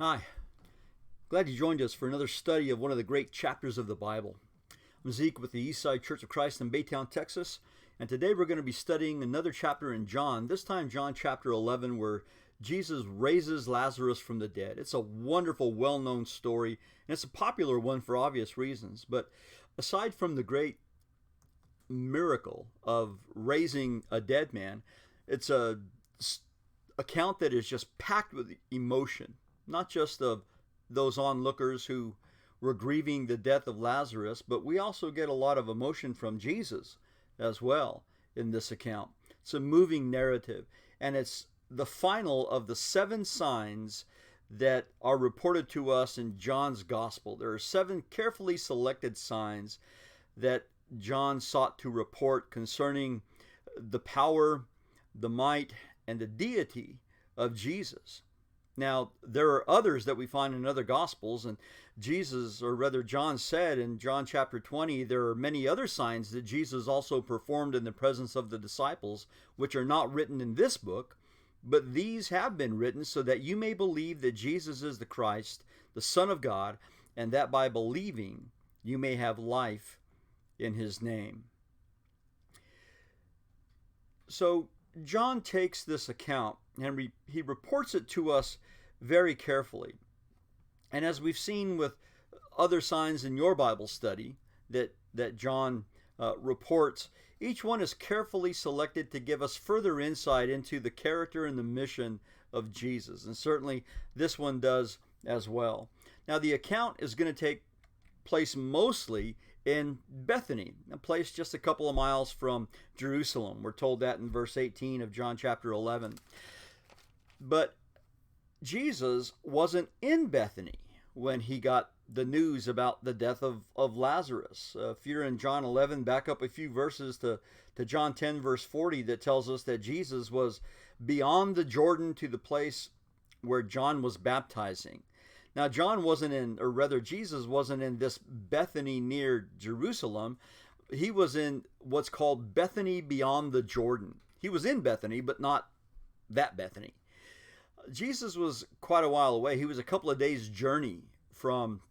Hi, glad you joined us for another study of one of the great chapters of the Bible. I'm Zeke with the Eastside Church of Christ in Baytown, Texas, and today we're going to be studying another chapter in John, this time John chapter 11, where Jesus raises Lazarus from the dead. It's a wonderful, well-known story, and it's a popular one for obvious reasons, but aside from the great miracle of raising a dead man, it's a account that is just packed with emotion. Not just of those onlookers who were grieving the death of Lazarus, but we also get a lot of emotion from Jesus as well in this account. It's a moving narrative, and it's the final of the 7 signs that are reported to us in John's gospel. There are 7 carefully selected signs that John sought to report concerning the power, the might, and the deity of Jesus. Now, there are others that we find in other Gospels, and Jesus, or rather John said in John chapter 20, there are many other signs that Jesus also performed in the presence of the disciples, which are not written in this book, but these have been written so that you may believe that Jesus is the Christ, the Son of God, and that by believing you may have life in his name. So, John takes this account and he reports it to us very carefully. And as we've seen with other signs in your Bible study that John reports, each one is carefully selected to give us further insight into the character and the mission of Jesus. And certainly this one does as well. Now, the account is going to take place mostly in Bethany, a place just a couple of miles from Jerusalem. We're told that in verse 18 of John chapter 11. But Jesus wasn't in Bethany when he got the news about the death of Lazarus. If you're in John 11, back up a few verses to John 10 verse 40 that tells us that Jesus was beyond the Jordan to the place where John was baptizing. Now, Jesus wasn't in this Bethany near Jerusalem. He was in what's called Bethany beyond the Jordan. He was in Bethany, but not that Bethany. Jesus was quite a while away. He was a couple of days' journey from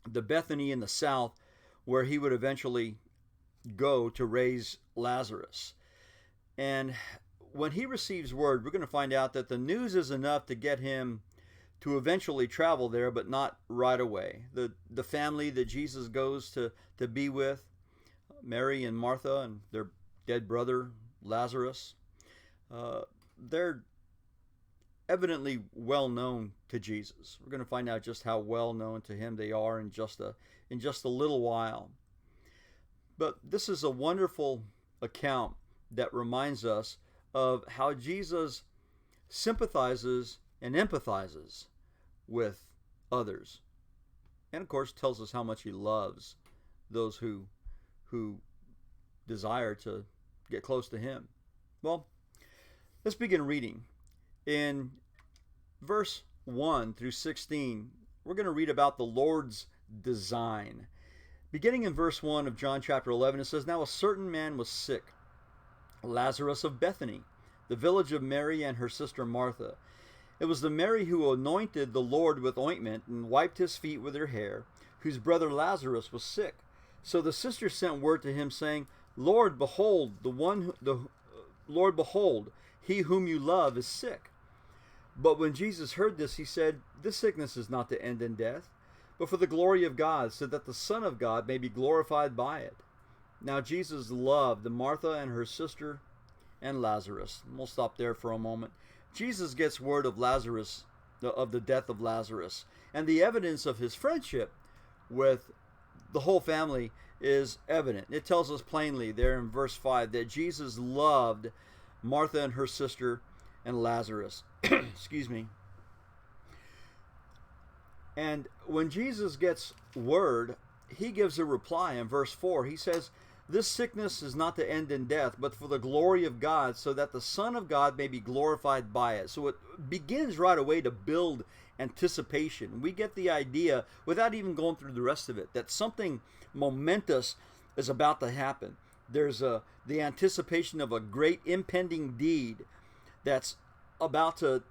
the Bethany in the south where he would eventually go to raise Lazarus. And when he receives word, we're going to find out that the news is enough to get him to eventually travel there, but not right away. The family that Jesus goes to be with, Mary and Martha and their dead brother Lazarus, they're evidently well known to Jesus. We're going to find out just how well known to him they are in just a little while. But this is a wonderful account that reminds us of how Jesus sympathizes and empathizes with others, and of course tells us how much he loves those who desire to get close to him. Well, let's begin reading. In verse 1 through 16, we're going to read about the Lord's design. Beginning in verse 1 of John chapter 11, it says, "Now a certain man was sick, Lazarus of Bethany, the village of Mary and her sister Martha. It was the Mary who anointed the Lord with ointment and wiped his feet with her hair, whose brother Lazarus was sick. So the sisters sent word to him, saying, Lord, behold, he whom you love is sick. But when Jesus heard this, he said, This sickness is not to end in death, but for the glory of God, so that the Son of God may be glorified by it. Now Jesus loved Martha and her sister and Lazarus." And we'll stop there for a moment. Jesus gets word of Lazarus, of the death of Lazarus, and the evidence of his friendship with the whole family is evident. It tells us plainly there in verse 5 that Jesus loved Martha and her sister and Lazarus. Excuse me. And when Jesus gets word, he gives a reply in verse 4. He says, "This sickness is not to end in death, but for the glory of God, so that the Son of God may be glorified by it." So it begins right away to build anticipation. We get the idea, without even going through the rest of it, that something momentous is about to happen. There's the anticipation of a great impending deed that's about to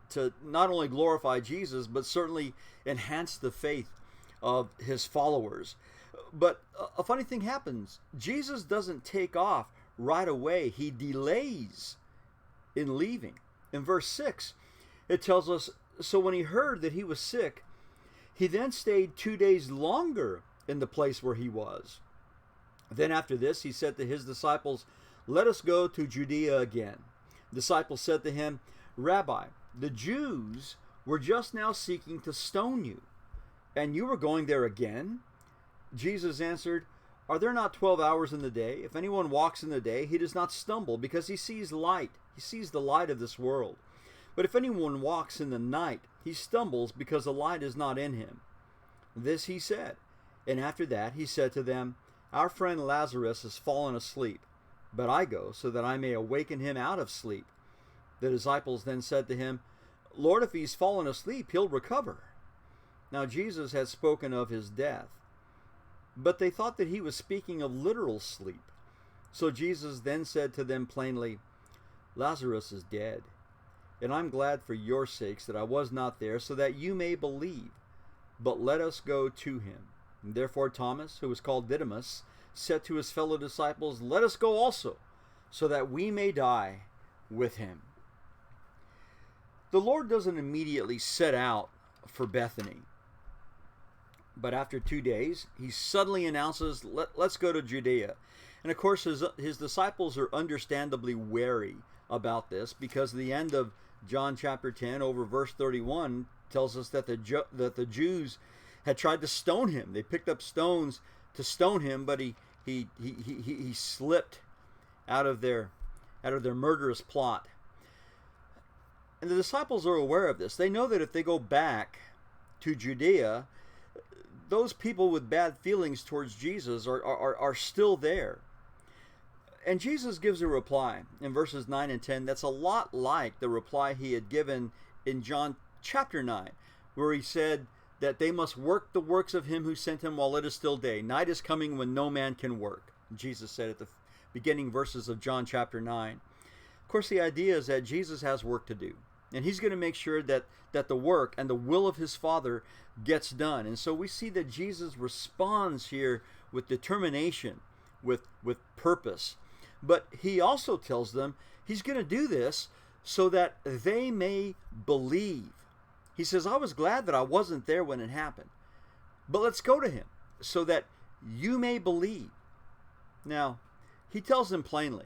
not only glorify Jesus, but certainly enhance the faith of his followers. But a funny thing happens. Jesus doesn't take off right away. He delays in leaving. In verse 6, it tells us, so when he heard that he was sick, he then stayed 2 days longer in the place where he was. Then after this, he said to his disciples, let us go to Judea again. The disciples said to him, Rabbi, the Jews were just now seeking to stone you, and you were going there again? Jesus answered, are there not 12 hours in the day? If anyone walks in the day, he does not stumble, because he sees light. He sees the light of this world. But if anyone walks in the night, he stumbles, because the light is not in him. This he said. And after that he said to them, our friend Lazarus has fallen asleep, but I go so that I may awaken him out of sleep. The disciples then said to him, Lord, if he's fallen asleep, he'll recover. Now Jesus had spoken of his death, but they thought that he was speaking of literal sleep. So Jesus then said to them plainly, Lazarus is dead, and I'm glad for your sakes that I was not there, so that you may believe. But let us go to him. And therefore Thomas, who was called Didymus, said to his fellow disciples, let us go also, so that we may die with him. The Lord doesn't immediately set out for Bethany, but after 2 days, he suddenly announces, let's go to Judea. And of course, his disciples are understandably wary about this, because the end of John chapter 10 over verse 31 tells us that the Jews had tried to stone him. They picked up stones to stone him, but he slipped out of their murderous plot. And the disciples are aware of this. They know that if they go back to Judea, those people with bad feelings towards Jesus are still there. And Jesus gives a reply in verses 9 and 10 that's a lot like the reply he had given in John chapter 9, where he said that they must work the works of him who sent him while it is still day. Night is coming when no man can work, Jesus said at the beginning verses of John chapter 9. Of course, the idea is that Jesus has work to do, and he's going to make sure that the work and the will of his Father gets done. And so we see that Jesus responds here with determination, with purpose. But he also tells them he's going to do this so that they may believe. He says, I was glad that I wasn't there when it happened, but let's go to him so that you may believe. Now, he tells them plainly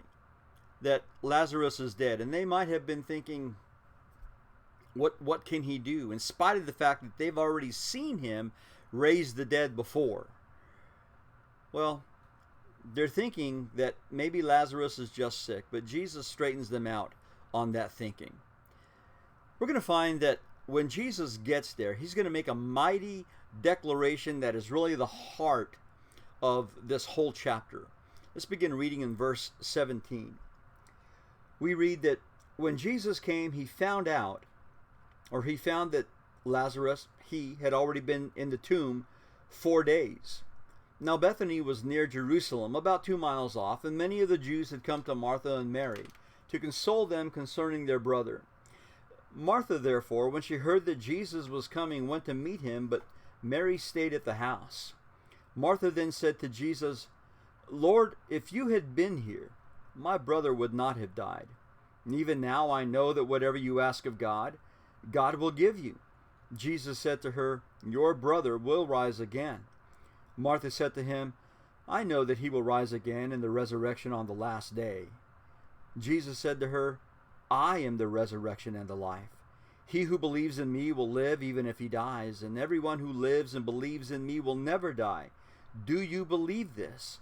that Lazarus is dead, and they might have been thinking, what can he do, in spite of the fact that they've already seen him raise the dead before? Well, they're thinking that maybe Lazarus is just sick, but Jesus straightens them out on that thinking. We're going to find that when Jesus gets there, he's going to make a mighty declaration that is really the heart of this whole chapter. Let's begin reading in verse 17. We read that when Jesus came, he found that Lazarus, he had already been in the tomb 4 days. Now Bethany was near Jerusalem, about 2 miles off, and many of the Jews had come to Martha and Mary to console them concerning their brother. Martha, therefore, when she heard that Jesus was coming, went to meet him, but Mary stayed at the house. Martha then said to Jesus, Lord, if you had been here, my brother would not have died. And even now I know that whatever you ask of God, God will give you. Jesus said to her, your brother will rise again. Martha said to him, I know that he will rise again in the resurrection on the last day. Jesus said to her, I am the resurrection and the life. He who believes in me will live even if he dies, and everyone who lives and believes in me will never die. Do you believe this?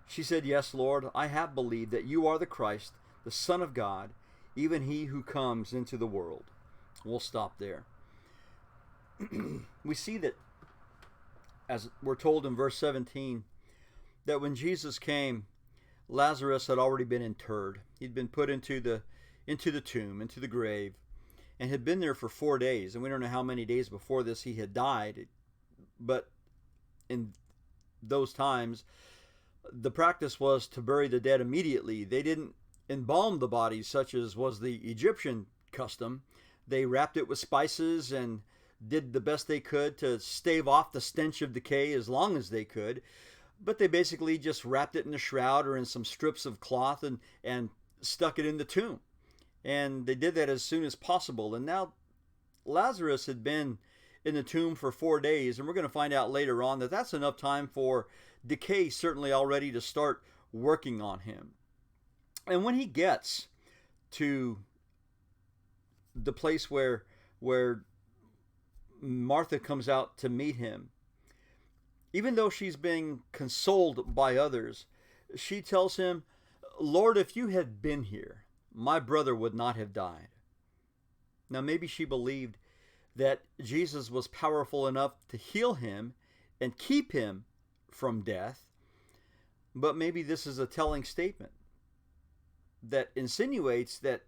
She said, Yes, Lord, I have believed that you are the Christ, the Son of God, even he who comes into the world. We'll stop there. We see that, as we're told in verse 17, that when Jesus came, Lazarus had already been interred. He'd been put into the tomb, into the grave, and had been there for 4 days. And we don't know how many days before this he had died. But in those times, the practice was to bury the dead immediately. They didn't embalm the bodies such as was the Egyptian custom. They wrapped it with spices and did the best they could to stave off the stench of decay as long as they could. But they basically just wrapped it in a shroud or in some strips of cloth and stuck it in the tomb. And they did that as soon as possible. And now Lazarus had been in the tomb for 4 days, and we're going to find out later on that that's enough time for decay certainly already to start working on him. And when he gets to the place where Martha comes out to meet him, even though she's being consoled by others, she tells him, "Lord, if you had been here, my brother would not have died." Now, maybe she believed that Jesus was powerful enough to heal him and keep him from death, but maybe this is a telling statement that insinuates that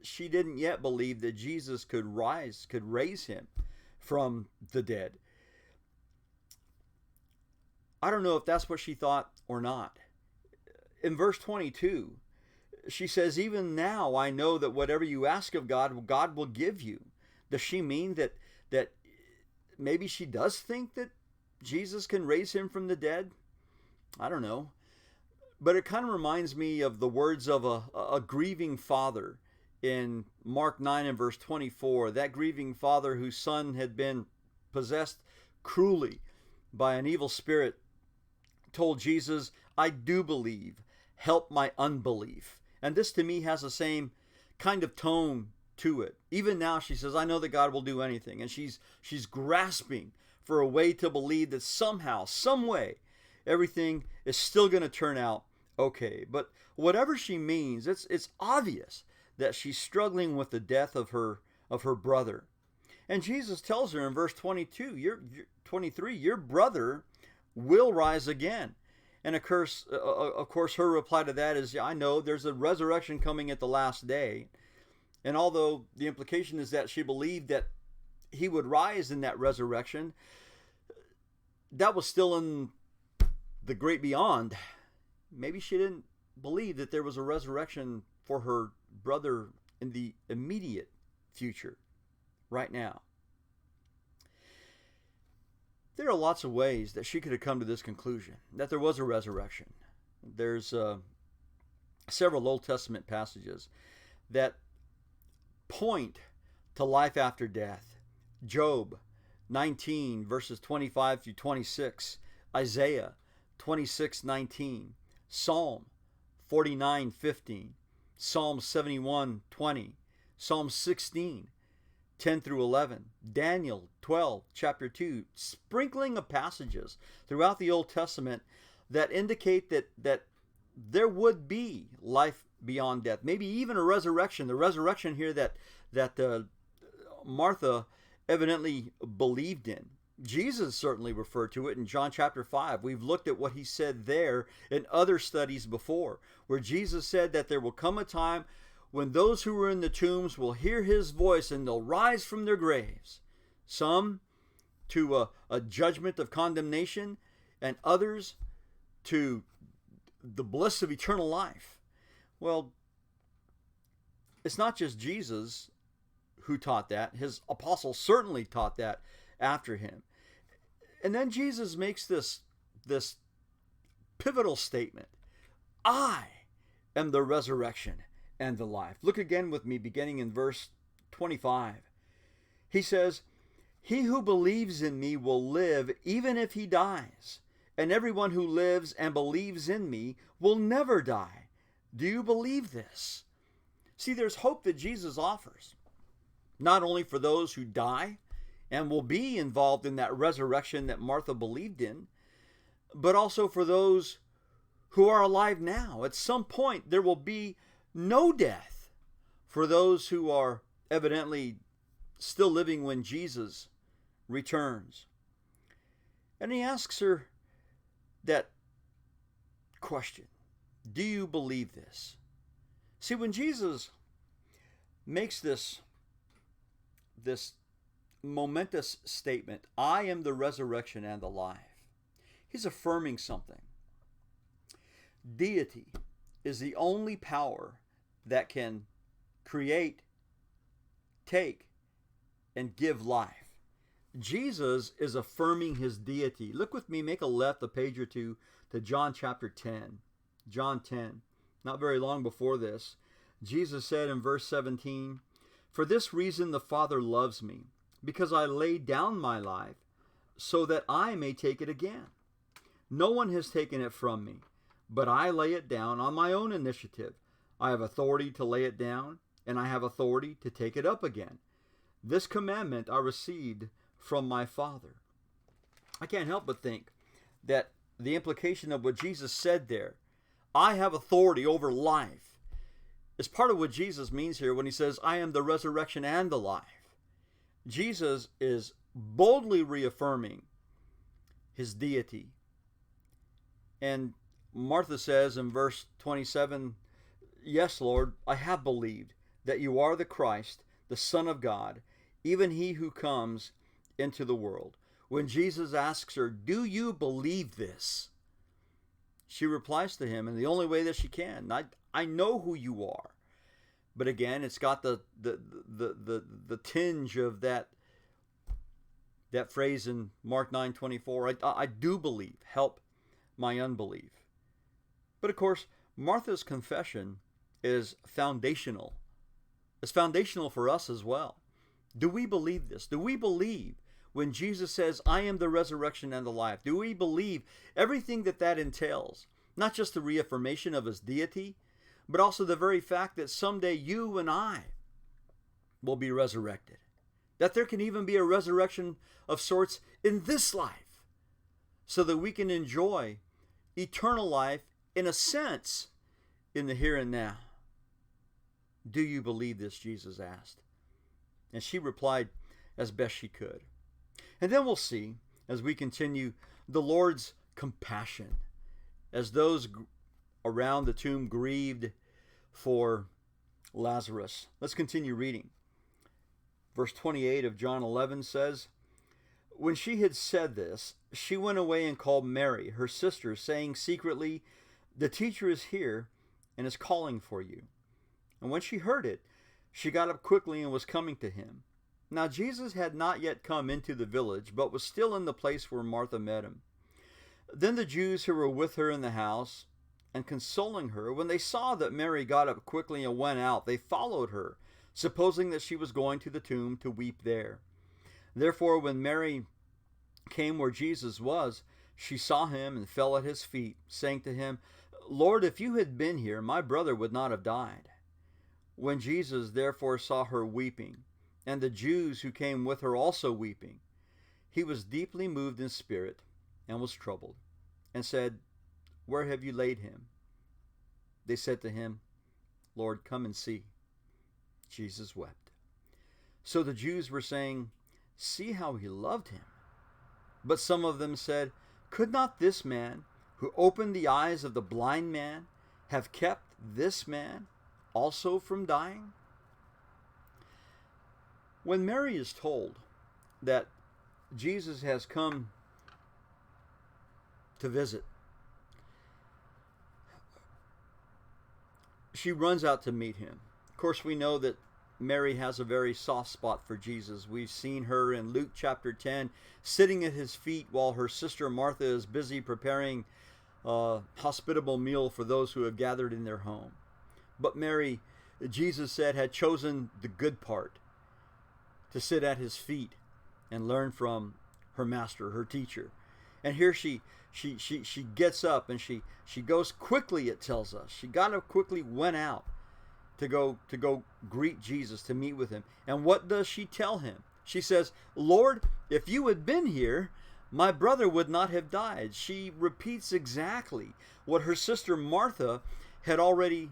she didn't yet believe that Jesus could raise him from the dead. I don't know if that's what she thought or not. In verse 22, she says, "Even now I know that whatever you ask of God, God will give you." Does she mean that maybe she does think that Jesus can raise him from the dead? I don't know. But it kind of reminds me of the words of a grieving father in Mark 9 and verse 24. That grieving father whose son had been possessed cruelly by an evil spirit told Jesus, "I do believe, help my unbelief." And this to me has the same kind of tone to it. Even now she says, "I know that God will do anything." And she's grasping for a way to believe that somehow, some way, everything is still going to turn out okay. But whatever she means, it's obvious that she's struggling with the death of her brother. And Jesus tells her in verse 23, "Your brother will rise again." And of course, her reply to that is, "Yeah, I know there's a resurrection coming at the last day." And although the implication is that she believed that he would rise in that resurrection, that was still in the great beyond. Maybe she didn't believe that there was a resurrection for her brother in the immediate future, right now. There are lots of ways that she could have come to this conclusion, that there was a resurrection. There's several Old Testament passages that point to life after death. Job 19 verses 25 through 26, Isaiah 26:19, Psalm 49:15, Psalm 71:20, Psalm 16 10 through 11, Daniel 12, chapter 2, sprinkling of passages throughout the Old Testament that indicate that there would be life beyond death, maybe even a resurrection. The resurrection here that Martha evidently believed in. Jesus certainly referred to it in John chapter 5. We've looked at what he said there in other studies before, where Jesus said that there will come a time when those who are in the tombs will hear his voice and they'll rise from their graves. Some to a judgment of condemnation, and others to the bliss of eternal life. Well, it's not just Jesus who taught that. His apostles certainly taught that after him. And then Jesus makes this pivotal statement: "I am the resurrection and the life." Look again with me, beginning in verse 25. He says, "He who believes in me will live even if he dies, and everyone who lives and believes in me will never die." Do you believe this? See, there's hope that Jesus offers, not only for those who die and will be involved in that resurrection that Martha believed in, but also for those who are alive now. At some point, there will be no death for those who are evidently still living when Jesus returns. And he asks her that question: do you believe this? See, when Jesus makes this momentous statement, "I am the resurrection and the life," he's affirming something. Deity is the only power that can create take, and give life. Jesus is affirming his deity. Look with me, make a left a page or two to John chapter 10. John 10. Not very long before this, Jesus said in verse 17, "For this reason the Father loves me, because I laid down my life, so that I may take it again. No one has taken it from me, but I lay it down on my own initiative. I have authority to lay it down, and I have authority to take it up again. This commandment I received from my Father." I can't help but think that the implication of what Jesus said there, I have authority over life, is part of what Jesus means here when he says, I am the resurrection and the life. Jesus is boldly reaffirming his deity. And Martha says in verse 27, "Yes, Lord, I have believed that you are the Christ, the Son of God, even he who comes into the world." When Jesus asks her, "Do you believe this?" she replies to him in the only way that she can, I know who you are. But again, it's got the tinge of that phrase in Mark 9:24, I do believe, help my unbelief. But of course, Martha's confession is foundational. It's foundational for us as well. Do we believe this? Do we believe when Jesus says, I am the resurrection and the life? Do we believe everything that entails? Not just the reaffirmation of his deity, but also the very fact that someday you and I will be resurrected. That there can even be a resurrection of sorts in this life, so that we can enjoy eternal life, in a sense, in the here and now. Do you believe this? Jesus asked. And she replied as best she could. And then we'll see, as we continue, the Lord's compassion as those around the tomb grieved for Lazarus. Let's continue reading. Verse 28 of John 11 says, "When she had said this, she went away and called Mary, her sister, saying secretly, 'The teacher is here and is calling for you.' And when she heard it, she got up quickly and was coming to him. Now Jesus had not yet come into the village, but was still in the place where Martha met him. Then the Jews who were with her in the house and consoling her, when they saw that Mary got up quickly and went out, they followed her, supposing that she was going to the tomb to weep there. Therefore, when Mary came where Jesus was, she saw him and fell at his feet, saying to him, 'Lord, if you had been here, my brother would not have died.' When Jesus therefore saw her weeping, and the Jews who came with her also weeping, he was deeply moved in spirit and was troubled, and said, 'Where have you laid him?' They said to him, 'Lord, come and see.' Jesus wept. So the Jews were saying, 'See how he loved him.' But some of them said, 'Could not this man, who opened the eyes of the blind man, have kept this man also from dying?" When Mary is told that Jesus has come to visit, she runs out to meet him. Of course, we know that Mary has a very soft spot for Jesus. We've seen her in Luke chapter 10 sitting at his feet while her sister Martha is busy preparing a hospitable meal for those who have gathered in their home. But Mary, Jesus said, had chosen the good part, to sit at his feet and learn from her master, her teacher. And here she gets up and she goes quickly, it tells us. She got up quickly, went out to go greet Jesus, to meet with him. And what does she tell him? She says, "Lord, if you had been here, my brother would not have died." She repeats exactly what her sister Martha had already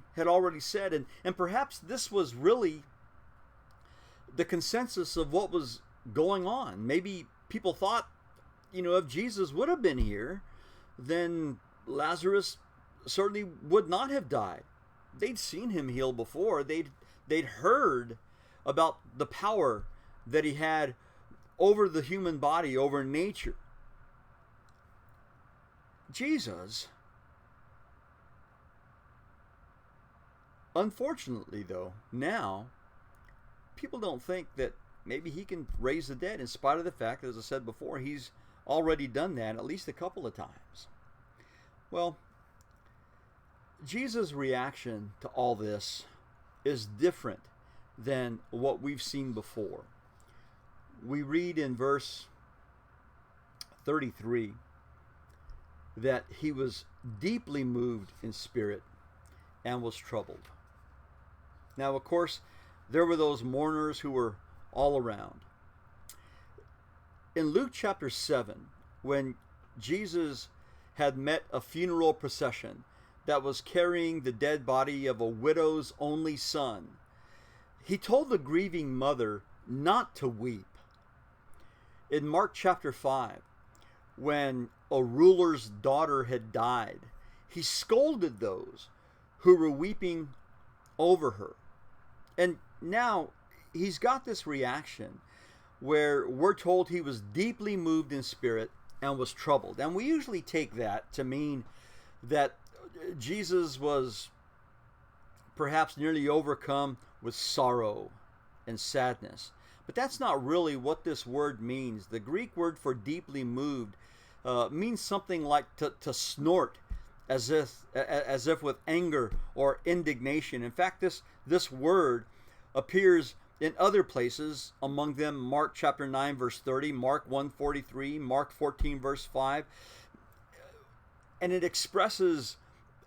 said. And perhaps this was really the consensus of what was going on. Maybe people thought, if Jesus would have been here, then Lazarus certainly would not have died. They'd seen him heal before. They'd heard about the power that he had over the human body, over nature. Jesus, unfortunately though, now people don't think that maybe he can raise the dead, in spite of the fact, as I said before, he's already done that at least a couple of times. Well, Jesus' reaction to all this is different than what we've seen before. We read in verse 33 that he was deeply moved in spirit and was troubled. Now, of course, there were those mourners who were all around. In Luke chapter 7, when Jesus had met a funeral procession that was carrying the dead body of a widow's only son, he told the grieving mother not to weep. In Mark chapter 5, when a ruler's daughter had died, he scolded those who were weeping over her. And now he's got this reaction where we're told he was deeply moved in spirit and was troubled. And we usually take that to mean that Jesus was perhaps nearly overcome with sorrow and sadness. But that's not really what this word means. The Greek word for deeply moved means something like to snort, as if with anger or indignation. In fact, this word appears in other places, among them Mark chapter 9 verse 30, Mark 1:43, Mark 14 verse 5, and it expresses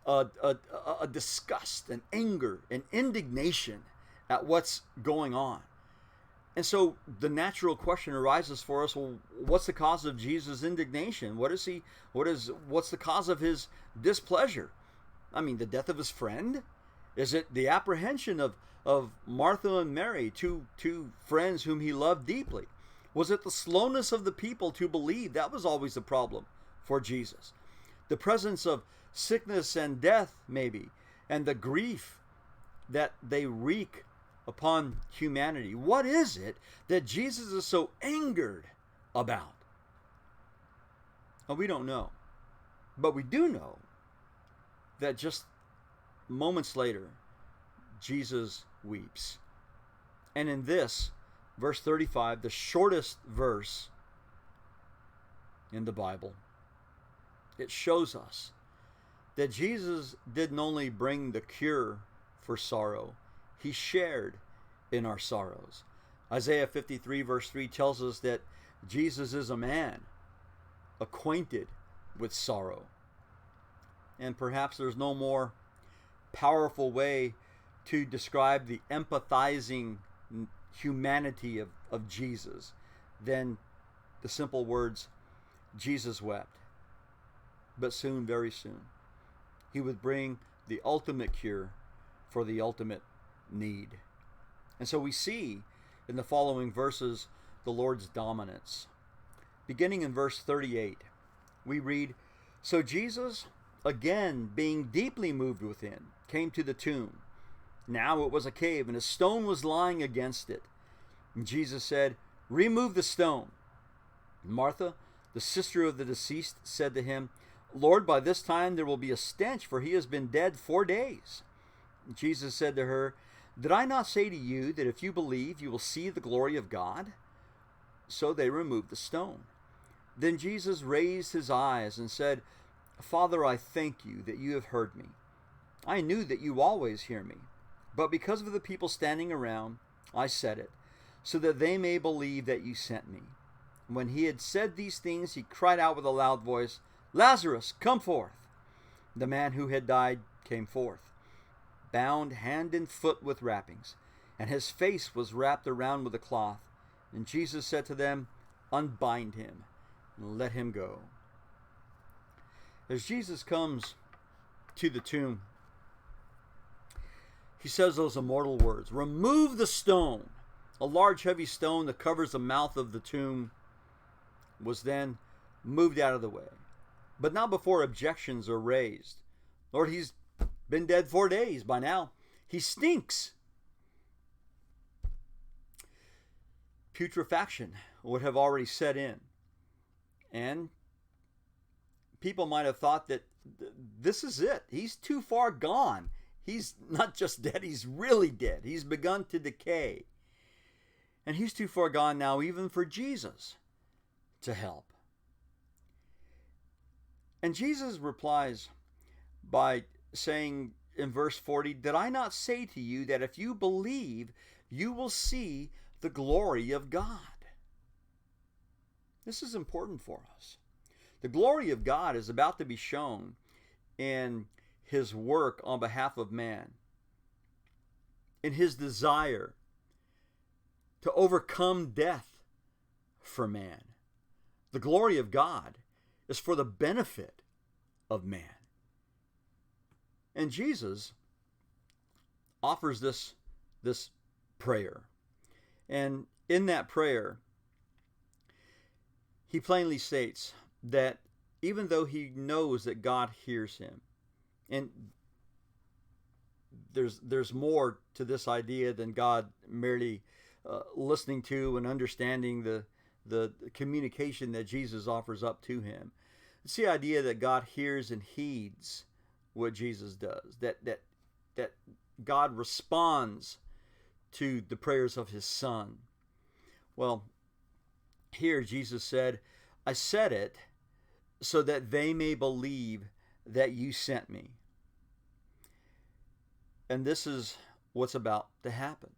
a disgust and anger and indignation at what's going on. And so the natural question arises for us, well, what's the cause of Jesus' indignation? What's the cause of his displeasure? I mean, the death of his friend? Is it the apprehension of Martha and Mary, two friends whom he loved deeply? Was it the slowness of the people to believe? That was always the problem for Jesus. The presence of sickness and death, maybe, and the grief that they wreak upon humanity. What is it that Jesus is so angered about? Well, we don't know. But we do know that just moments later, Jesus weeps. And in this, verse 35, the shortest verse in the Bible, it shows us that Jesus didn't only bring the cure for sorrow, he shared in our sorrows. Isaiah 53 verse 3 tells us that Jesus is a man acquainted with sorrow. And perhaps there's no more powerful way to describe the empathizing humanity of Jesus than the simple words, Jesus wept. But soon, very soon, he would bring the ultimate cure for the ultimate need. And so we see in the following verses the Lord's dominance. Beginning in verse 38, we read, So Jesus, again being deeply moved within, came to the tomb. Now it was a cave, and a stone was lying against it. And Jesus said, Remove the stone. Martha, the sister of the deceased, said to him, Lord, by this time there will be a stench, for he has been dead 4 days. Jesus said to her, Did I not say to you that if you believe, you will see the glory of God? So they removed the stone. Then Jesus raised his eyes and said, Father, I thank you that you have heard me. I knew that you always hear me, but because of the people standing around, I said it, so that they may believe that you sent me. When he had said these things, he cried out with a loud voice, Lazarus, come forth. The man who had died came forth, bound hand and foot with wrappings, and his face was wrapped around with a cloth. And Jesus said to them, Unbind him and let him go. As Jesus comes to the tomb, he says those immortal words, Remove the stone. A large heavy stone that covers the mouth of the tomb was then moved out of the way, but not before objections are raised. Lord, he's been dead 4 days by now. He stinks. Putrefaction would have already set in. And people might have thought that this is it. He's too far gone. He's not just dead, he's really dead. He's begun to decay. And he's too far gone now even for Jesus to help. And Jesus replies by saying in verse 40, "Did I not say to you that if you believe, you will see the glory of God?" This is important for us. The glory of God is about to be shown in his work on behalf of man, in his desire to overcome death for man. The glory of God is for the benefit of man. And Jesus offers this prayer. And in that prayer, he plainly states that even though he knows that God hears him, and there's more to this idea than God merely listening to and understanding the communication that Jesus offers up to him. It's the idea that God hears and heeds what Jesus does, that God responds to the prayers of his Son. Well, here Jesus said, "I said it so that they may believe that you sent me." And this is what's about to happen.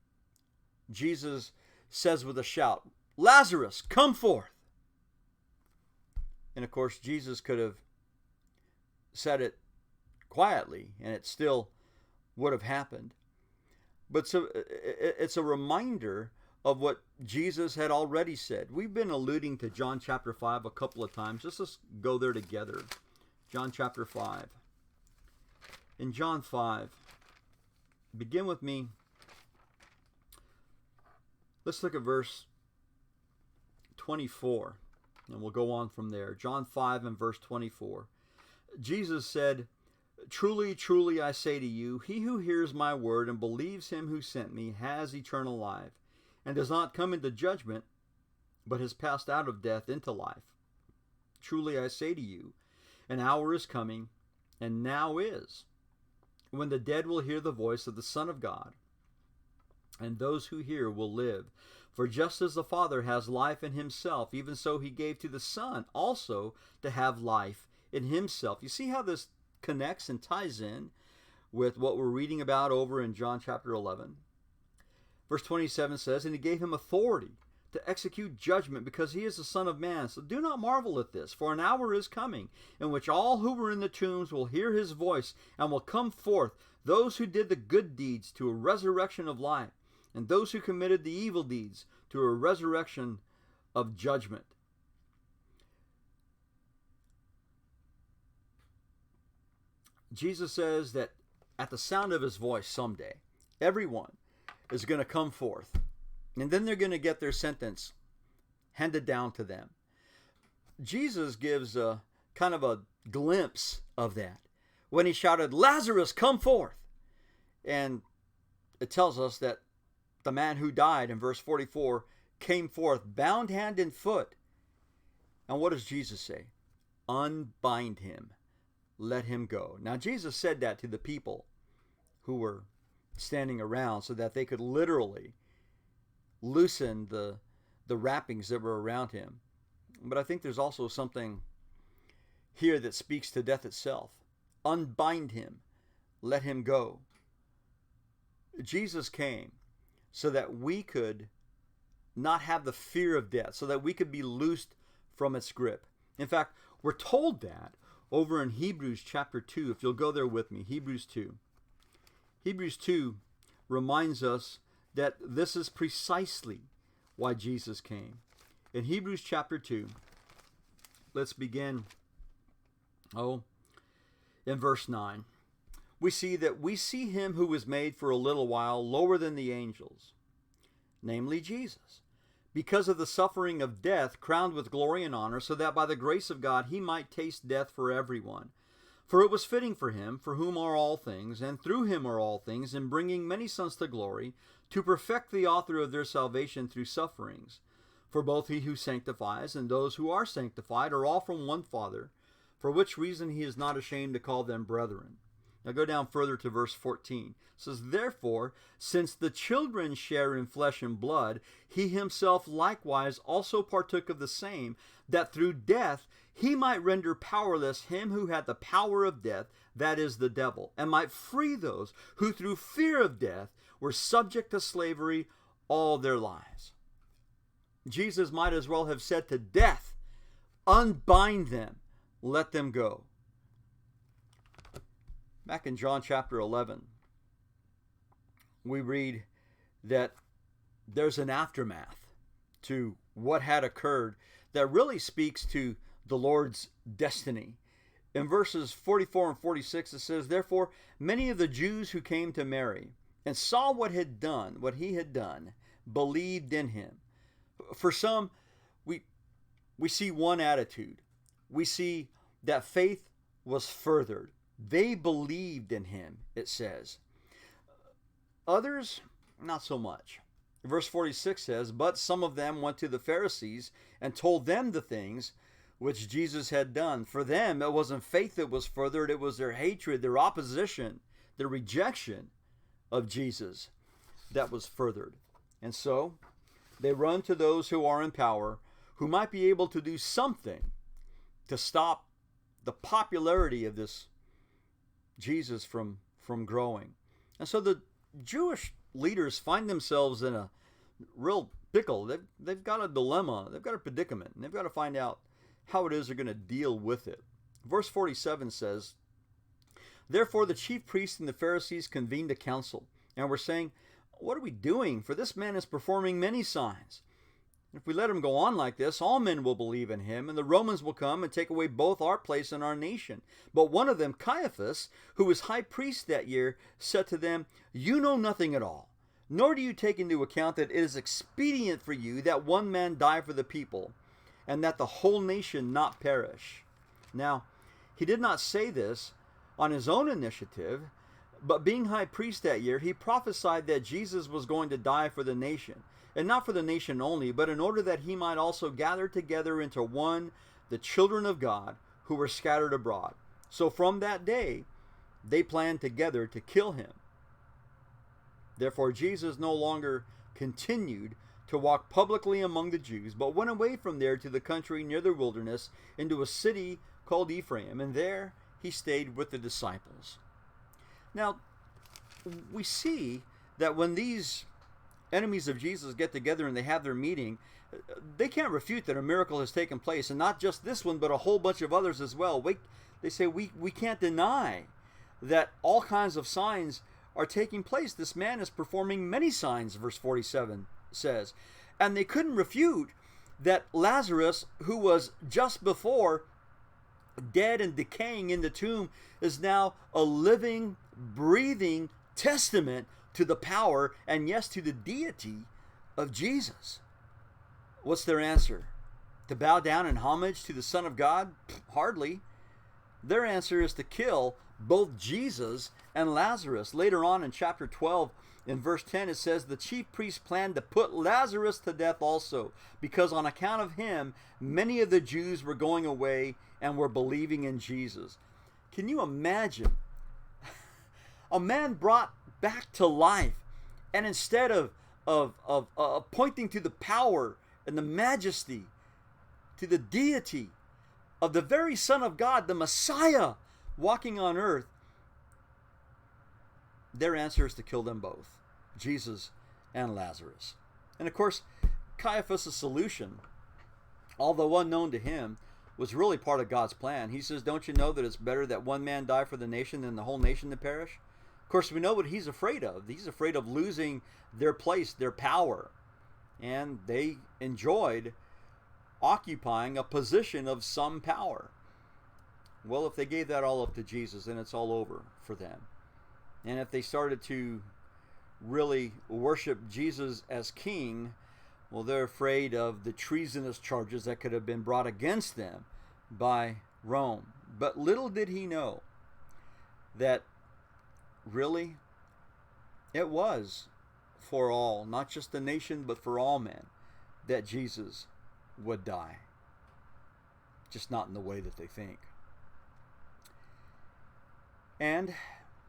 Jesus says with a shout, "Lazarus, come forth." And of course, Jesus could have said it quietly, and it still would have happened. But so it's a reminder of what Jesus had already said. We've been alluding to John chapter 5 a couple of times. Let's go there together. John chapter 5. In John 5, begin with me. Let's look at verse 24, and we'll go on from there. John 5 and verse 24. Jesus said, "Truly, truly, I say to you, he who hears my word and believes him who sent me has eternal life, and does not come into judgment, but has passed out of death into life. Truly, I say to you, an hour is coming, and now is, when the dead will hear the voice of the Son of God, and those who hear will live. For just as the Father has life in himself, even so he gave to the Son also to have life in himself." You see how this connects and ties in with what we're reading about over in John chapter 11. Verse 27 says, "And he gave him authority to execute judgment, because he is the Son of Man. So do not marvel at this, for an hour is coming in which all who were in the tombs will hear his voice and will come forth, those who did the good deeds to a resurrection of life, and those who committed the evil deeds to a resurrection of judgment." Jesus says that at the sound of his voice someday, everyone is going to come forth, and then they're going to get their sentence handed down to them. Jesus gives a kind of a glimpse of that when he shouted, "Lazarus, come forth!" And it tells us that the man who died in verse 44 came forth, bound hand and foot. And what does Jesus say? "Unbind him, let him go." Now, Jesus said that to the people who were standing around so that they could literally loosen the wrappings that were around him. But I think there's also something here that speaks to death itself. Unbind him, let him go. Jesus came so that we could not have the fear of death, so that we could be loosed from its grip. In fact, we're told that over in Hebrews chapter 2. If you'll go there with me, Hebrews 2. Hebrews 2 reminds us that this is precisely why Jesus came. In Hebrews chapter 2, let's begin, in verse 9. We see him who was made for a little while lower than the angels, namely Jesus, because of the suffering of death, crowned with glory and honor, so that by the grace of God he might taste death for everyone. For it was fitting for him, for whom are all things, and through him are all things, in bringing many sons to glory, to perfect the author of their salvation through sufferings. For both he who sanctifies and those who are sanctified are all from one Father, for which reason he is not ashamed to call them brethren, Now go down further to verse 14. It says, therefore, since the children share in flesh and blood, he himself likewise also partook of the same, that through death he might render powerless him who had the power of death, that is the devil, and might free those who through fear of death were subject to slavery all their lives. Jesus might as well have said to death, unbind them, let them go. Back in John chapter 11, we read that there's an aftermath to what had occurred that really speaks to the Lord's destiny. In verses 44 and 46, it says, therefore, many of the Jews who came to Mary and saw what he had done, believed in him. For some, we see one attitude. We see that faith was furthered. They believed in him, it says. Others, not so much. Verse 46 says, but some of them went to the Pharisees and told them the things which Jesus had done. For them, it wasn't faith that was furthered, it was their hatred, their opposition, their rejection of Jesus that was furthered. And so, they run to those who are in power, who might be able to do something to stop the popularity of this Jesus from growing. And so the Jewish leaders find themselves in a real pickle. They've got a dilemma. They've got a predicament. And they've got to find out how it is they're going to deal with it. Verse 47 says, therefore the chief priests and the Pharisees convened a council and were saying, what are we doing? For this man is performing many signs. If we let him go on like this, all men will believe in him, and the Romans will come and take away both our place and our nation. But one of them, Caiaphas, who was high priest that year, said to them, you know nothing at all, nor do you take into account that it is expedient for you that one man die for the people, and that the whole nation not perish. Now, he did not say this on his own initiative, but being high priest that year, he prophesied that Jesus was going to die for the nation. And not for the nation only, but in order that he might also gather together into one the children of God who were scattered abroad. So from that day, they planned together to kill him. Therefore, Jesus no longer continued to walk publicly among the Jews, but went away from there to the country near the wilderness, into a city called Ephraim, and there he stayed with the disciples. Now, we see that when these enemies of Jesus get together and they have their meeting, they can't refute that a miracle has taken place, and not just this one, but a whole bunch of others as well. They say we can't deny that all kinds of signs are taking place. This man is performing many signs, verse 47 says. And they couldn't refute that Lazarus, who was just before dead and decaying in the tomb, is now a living, breathing testament to the power and yes, to the deity of Jesus. What's their answer? To bow down in homage to the Son of God? Hardly. Their answer is to kill both Jesus and Lazarus. Later on in chapter 12, in verse 10, it says, the chief priest planned to put Lazarus to death also, because on account of him, many of the Jews were going away and were believing in Jesus. Can you imagine a man brought back to life, and instead of pointing to the power and the majesty, to the deity of the very Son of God, the Messiah walking on earth, their answer is to kill them both, Jesus and Lazarus. And of course, Caiaphas' solution, although unknown to him, was really part of God's plan. He says, don't you know that it's better that one man die for the nation than the whole nation to perish? Of course, we know what he's afraid of. He's afraid of losing their place, their power. And they enjoyed occupying a position of some power. Well, if they gave that all up to Jesus, then it's all over for them. And if they started to really worship Jesus as king, well, they're afraid of the treasonous charges that could have been brought against them by Rome. But little did he know that really it was for all, not just the nation, but for all men, that Jesus would die. Just not in the way that they think. And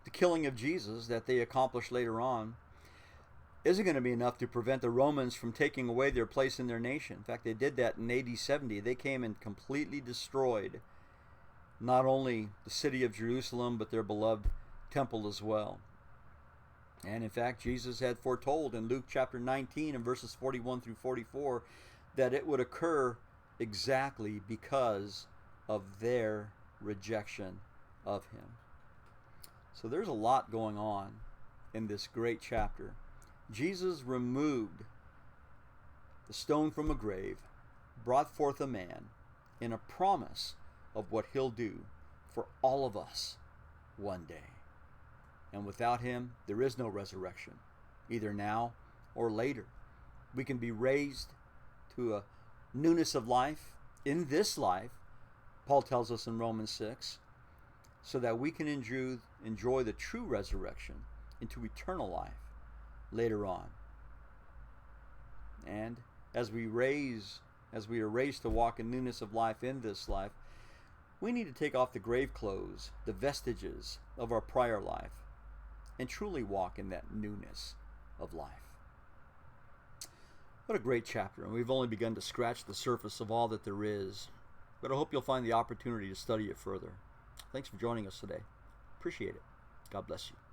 the killing of Jesus that they accomplished later on isn't going to be enough to prevent the Romans from taking away their place in their nation. In fact, they did that in AD 70. They came and completely destroyed not only the city of Jerusalem, but their beloved temple as well. And in fact, Jesus had foretold in Luke chapter 19 and verses 41 through 44 that it would occur exactly because of their rejection of him. So there's a lot going on in this great chapter. Jesus removed the stone from a grave, brought forth a man in a promise of what he'll do for all of us one day. And without him, there is no resurrection, either now or later. We can be raised to a newness of life in this life, Paul tells us in Romans 6, so that we can enjoy the true resurrection into eternal life later on. And as we are raised to walk in newness of life in this life, we need to take off the grave clothes, the vestiges of our prior life, and truly walk in that newness of life. What a great chapter, and we've only begun to scratch the surface of all that there is, but I hope you'll find the opportunity to study it further. Thanks for joining us today. Appreciate it. God bless you.